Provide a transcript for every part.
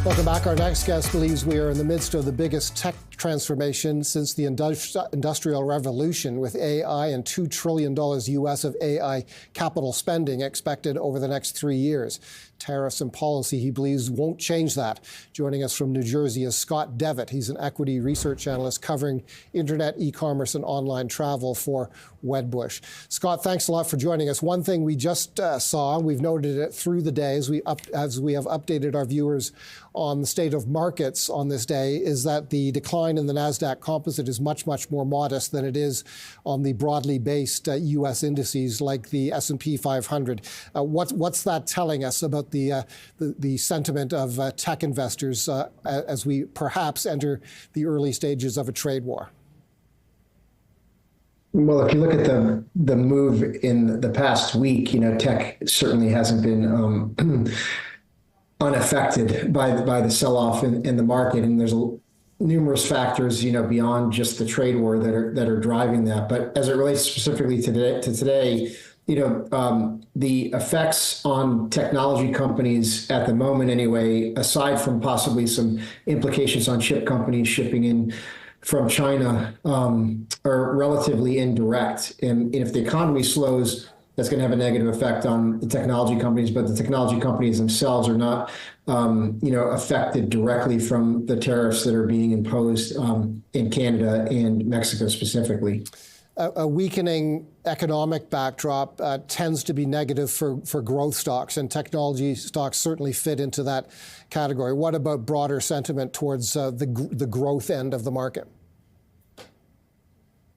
Welcome back. Our next guest believes we are in the midst of the biggest tech transformation since the Industrial Revolution, with AI and $2 trillion US of AI capital spending expected over the next 3 years. Tariffs and policy, he believes, won't change that. Joining us from New Jersey is Scott Devitt. He's an equity research analyst covering internet, e-commerce, and online travel for Wedbush. Scott, thanks a lot for joining us. One thing we just saw, we've noted it through the day as we have updated our viewers on the state of markets on this day, is that the decline in the NASDAQ composite is much, much more modest than it is on the broadly based U.S. indices like the S&P 500. What's that telling us about the sentiment of tech investors as we perhaps enter the early stages of a trade war? Well, if you look at the move in the past week, tech certainly hasn't been unaffected by the sell-off in the market, and there's numerous factors, beyond just the trade war that are driving that. But as it relates specifically to today, the effects on technology companies at the moment, anyway, aside from possibly some implications on chip companies shipping in from China, are relatively indirect. And if the economy slows, that's going to have a negative effect on the technology companies, but the technology companies themselves are not, affected directly from the tariffs that are being imposed in Canada and Mexico specifically. A weakening economic backdrop tends to be negative for growth stocks, and technology stocks certainly fit into that category. What about broader sentiment towards the growth end of the market?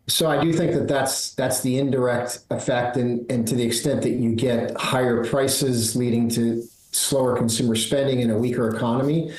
So I do think that's the indirect effect, and to the extent that you get higher prices leading to slower consumer spending and a weaker economy,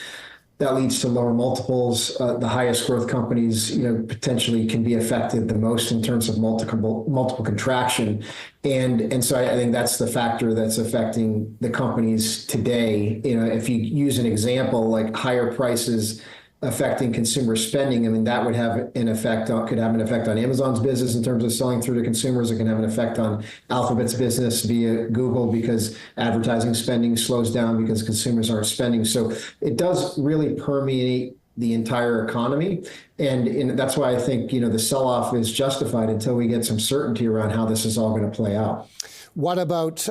that leads to lower multiples. The highest growth companies, potentially can be affected the most in terms of multiple contraction, and so I think that's the factor that's affecting the companies today. If you use an example like higher prices affecting consumer spending, I mean, that would have could have an effect on Amazon's business in terms of selling through to consumers. It can have an effect on Alphabet's business via Google because advertising spending slows down because consumers aren't spending. So it does really permeate the entire economy. And that's why I think, the sell-off is justified until we get some certainty around how this is all going to play out. What about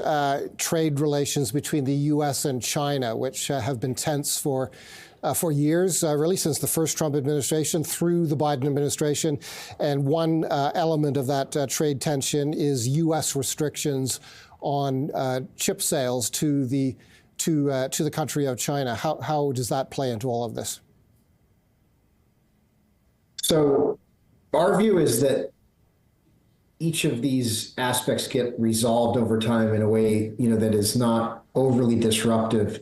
trade relations between the U.S. and China, which have been tense for years, really since the first Trump administration through the Biden administration? And one element of that trade tension is U.S. restrictions on chip sales to the country of China. How does that play into all of this? So our view is that each of these aspects get resolved over time in a way, that is not overly disruptive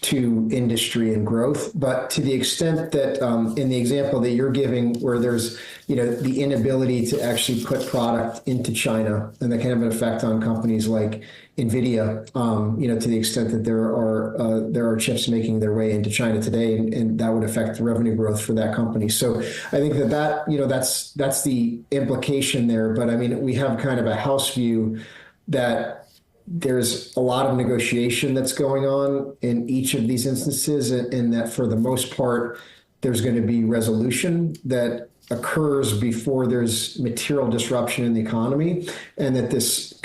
to industry and growth. But to the extent that in the example that you're giving, where there's the inability to actually put product into China, and that can have an effect on companies like NVIDIA, to the extent that there are chips making their way into China today, and that would affect the revenue growth for that company. So I think that's the implication there. But I mean, we have kind of a house view that there's a lot of negotiation that's going on in each of these instances, and that for the most part, there's going to be resolution that occurs before there's material disruption in the economy, and that this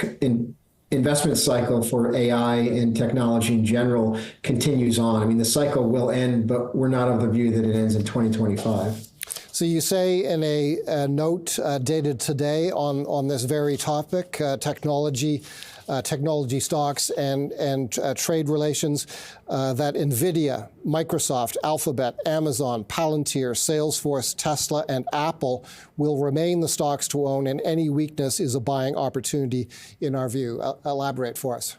investment cycle for AI and technology in general continues on. I mean, the cycle will end, but we're not of the view that it ends in 2025. So you say in a note dated today on this very topic, technology stocks and trade relations, that NVIDIA, Microsoft, Alphabet, Amazon, Palantir, Salesforce, Tesla, and Apple will remain the stocks to own, and any weakness is a buying opportunity in our view. Elaborate for us.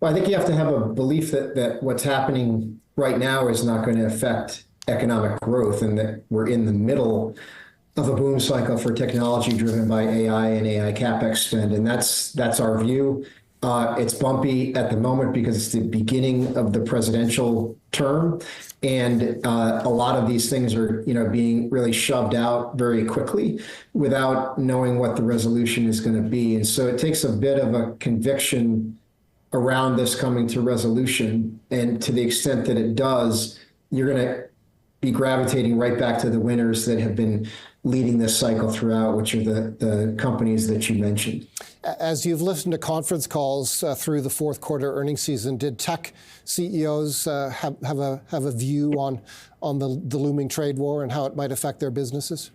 Well, I think you have to have a belief that what's happening right now is not going to affect economic growth, and that we're in the middle of a boom cycle for technology driven by AI and AI CapEx spend. And that's our view. It's bumpy at the moment because it's the beginning of the presidential term. And a lot of these things are, being really shoved out very quickly without knowing what the resolution is going to be. And so it takes a bit of a conviction around this coming to resolution. And to the extent that it does, you're going to be gravitating right back to the winners that have been leading this cycle throughout, which are the companies that you mentioned. As you've listened to conference calls through the fourth quarter earnings season, did tech CEOs have a view on the looming trade war and how it might affect their businesses?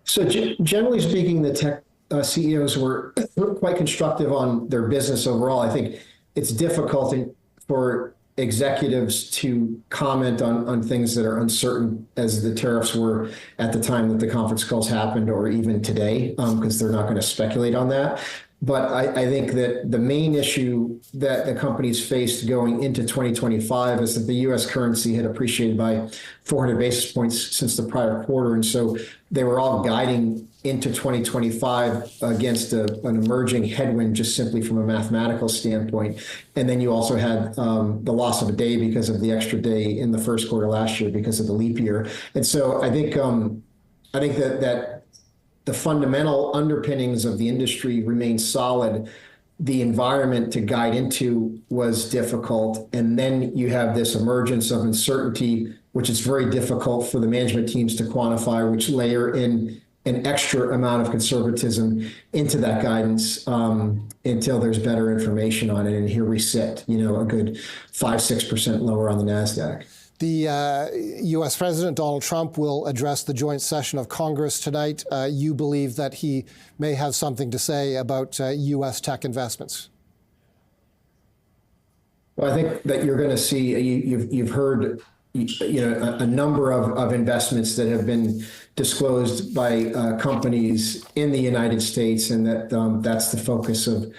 So generally speaking, the tech CEOs were quite constructive on their business overall. I think it's difficult for executives to comment on things that are uncertain, as the tariffs were at the time that the conference calls happened, or even today, because they're not going to speculate on that. But I think that the main issue that the companies faced going into 2025 is that the U.S. currency had appreciated by 400 basis points since the prior quarter. And so they were all guiding into 2025 against an emerging headwind, just simply from a mathematical standpoint. And then you also had the loss of a day because of the extra day in the first quarter last year because of the leap year. And so I think that the fundamental underpinnings of the industry remain solid. The environment to guide into was difficult. And then you have this emergence of uncertainty, which is very difficult for the management teams to quantify, which layer in an extra amount of conservatism into that guidance until there's better information on it. And here we sit, a good 5-6% lower on the NASDAQ. The U.S. President Donald Trump will address the joint session of Congress tonight. You believe that he may have something to say about U.S. tech investments? Well, I think that you're going to see, you've heard, a number of investments that have been disclosed by companies in the United States, and that's the focus of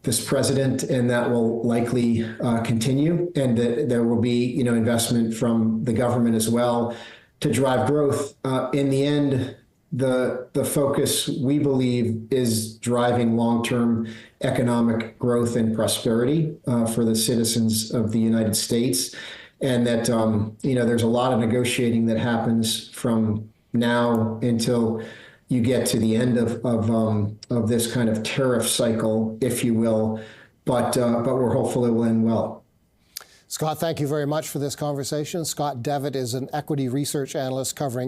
this president, and that will likely continue, and that there will be, investment from the government as well to drive growth. In the end, the focus, we believe, is driving long-term economic growth and prosperity for the citizens of the United States, and that there's a lot of negotiating that happens from now until you get to the end of this kind of tariff cycle, if you will, but we're hopeful it will end well. Scott, thank you very much for this conversation. Scott Devitt is an equity research analyst covering